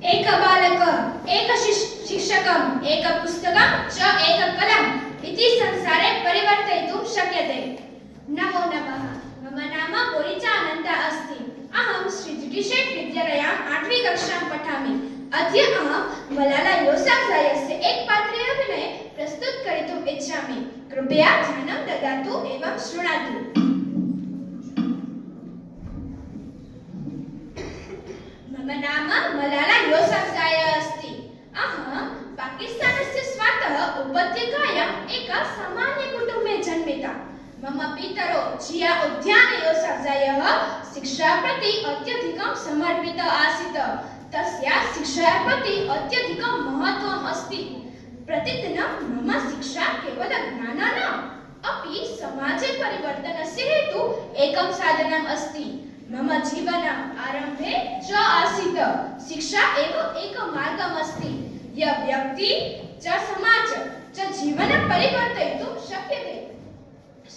एक बालक एक शिक्षकम् एक पुस्तकं च एक कलम् इति संसारे परिवर्तयितुं शक्यते। नमो नमः। मम नाम बोरिचा अनन्ता अस्ति। अहं श्री जुडिशेट् विद्यालयाम् 8वीं कक्षां पठामि। अद्य अहं मलाला योसाफ्ज़ायस्य एक पात्रे अभिनये प्रस्तुतकरितुम् इच्छामि। कृपया ध्यानं ददातु एवं शृणोतु। मम नाम मलाला योसाफ्ज़ाय अस्ति। अहं पाकिस्तानस्य स्वातः उपत्यकायाम् एक सामान्यकुटुम्बे जन्मिता। मम पितरौ जिया उद्यान योसाफ्ज़ायः शिक्षां प्रति अत्यधिकं समर्पितः आसीत्। तस्य शिक्षायाः प्रति अत्यधिकं महत्त्वम् अस्ति। प्रतिदिनं मम शिक्षा केवलं ज्ञानं न अपि समाजे परिवर्तनस्य हेतुः एकं साधनम् अस्ति। मम जीवनम् आरम्भे च आसीत्। शिक्षा एव एक मार्गम् अस्ति यः व्यक्ति च समाज च जीवनं परिवर्तयितुं शक्यते।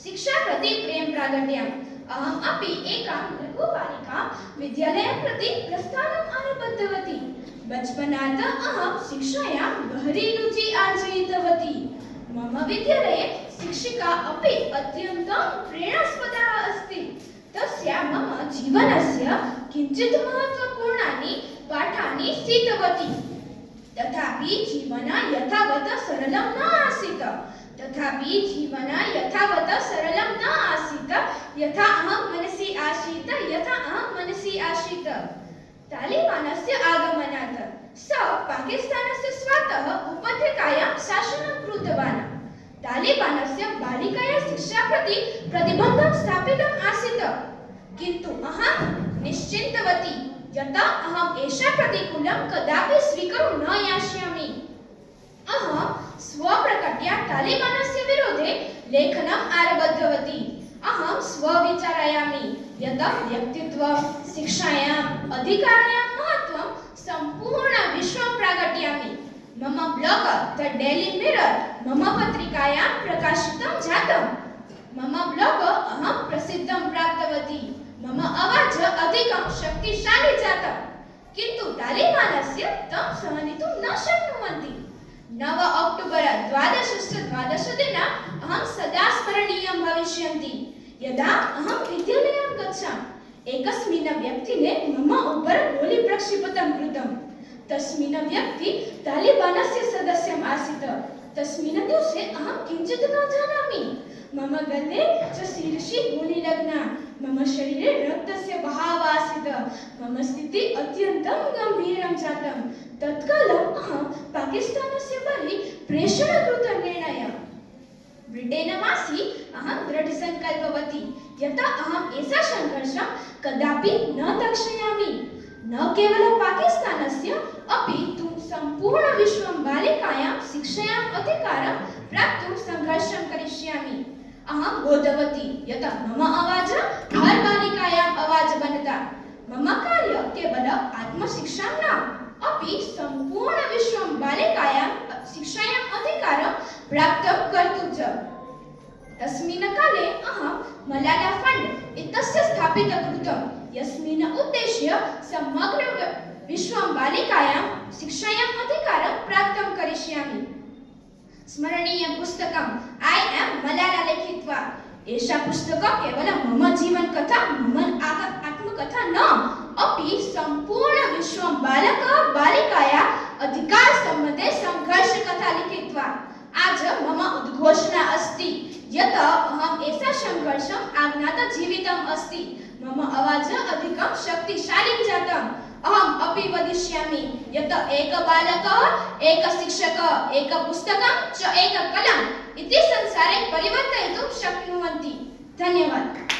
शिक्षा प्रति प्रेम प्रागट्यम्। अहम् अपि एकां लघुबालिकां विद्यालयं प्रति प्रस्थानम् आरब्धवती। बचपनात् अहं शिक्षायां गहरी रुचिः आर्जितवती। मम विद्यालये शिक्षिका अपि अत्यन्तं प्रेरणास्पदा अस्ति। तस्या मम जीवनस्य किञ्चित् महत्त्वपूर्णानि पाठानि स्वीकृतवती। तथापि जीवनं यथावत् सरलं न आसीत्। यथा अहं मनसि आसीत्। तालिबानस्य आगमनात् सः पाकिस्तानस्य स्वातः उपत्यकायां शासनं कृतवान्। तालिबानस्य बालिकायाः शिक्षा प्रति प्रतिबन्धं स्थापितम् आसीत्। किन्तु अहं निश्चिन्तवती यत् अहम् एषा प्रतिकूलं कदापि स्वीकर्तुं न यास्यामि। अहं स्वप्रकट्या तालिबानस्य विरोधे लेखनम् आरब्धवती। अहं स्वविचारयामि यत् व्यक्तित्वं शिक्षायाम् अधिकारायां महत्त्वं सम्पूर्णविश्वं प्राकटयामि। मम ब्लॉग द डेली मिरर मम पत्रिकायां प्रकाशितं जातम्। मम ब्लॉग अहं प्रसिद्धिं प्राप्तवती। मम आवाज अधिकं शक्तिशाली जातम्। किन्तु तालिबानस्य तं सहनितुं न शक्नुवन्ति। 9 अक्टोबर 12 दिने अहं सदा स्मरणीयं भविष्यन्ति। यदा अहं विद्यालयं गच्छामि एकस्मिन् व्यक्तिने मम उपरि गोली प्रक्षिप्तं कृतम्। तस्मिन् व्यक्ति तालिबानस्य सदस्यम् आसीत्। तस्मिन् दिवसे अहं किञ्चित् न जानामि। मम गले च शिरसि गोली लग्ना। मम शरीरे रक्तस्य बहावः आसीत्। मम स्थितिः अत्यन्तं गम्भीरं जातं। तत्कालम् अहं पाकिस्तानस्य बहिः प्रेषणकृतं निर्णयः। ब्रिटेनवासी अहं दृढसङ्कल्पवती यत् अहम् एषा संघर्षं कदापि न तक्षयामि। न केवलं पाकिस्तानस्य अपि तु सम्पूर्णविश्वं बालिकायां शिक्षायाम् अधिकारं प्राप्तुं संघर्षं करिष्यामि। अहं बोधवती यत् मम आवाज हर बालिकायाम् आवाज बनता। मम कार्यं केवलं आत्मशिक्षां न अपि सम्पूर्णविश्वं बालिकायां शिक्षायाम् अधिकारं प्राप्तं कर्तुं च। तस्मिन् काले अहं मलाला फण्ड् इत्यस्य स्थापितं कृतम्। यस्मिन् उद्देश्य समग्र विश्वं बालिकायां शिक्षायाम् अधिकारं प्राप्तं करिष्यामि। स्मरणीयं पुस्तकम् ऐ एम् मलाला लिखित्वा। एषा पुस्तकं केवलं मम जीवनकथा मम आत्मकथा न अपि सम्पूर्णविश्वं बालिकायाः अधिकारसम्बन्धे संघर्षकथा लिखित्वा। आज मम उद्घोषणा अस्ति यत् अहम् एषा संघर्षम् आज्ञातजीवितम् अस्ति। मम आवाज अधिकं शक्तिशाली जातम्। अहम् अपि वदिष्यामि यत् एक बालकः एक शिक्षकः एक पुस्तकं च एक कलम् इति संसारे परिवर्तयितुं शक्नुवन्ति। धन्यवादः।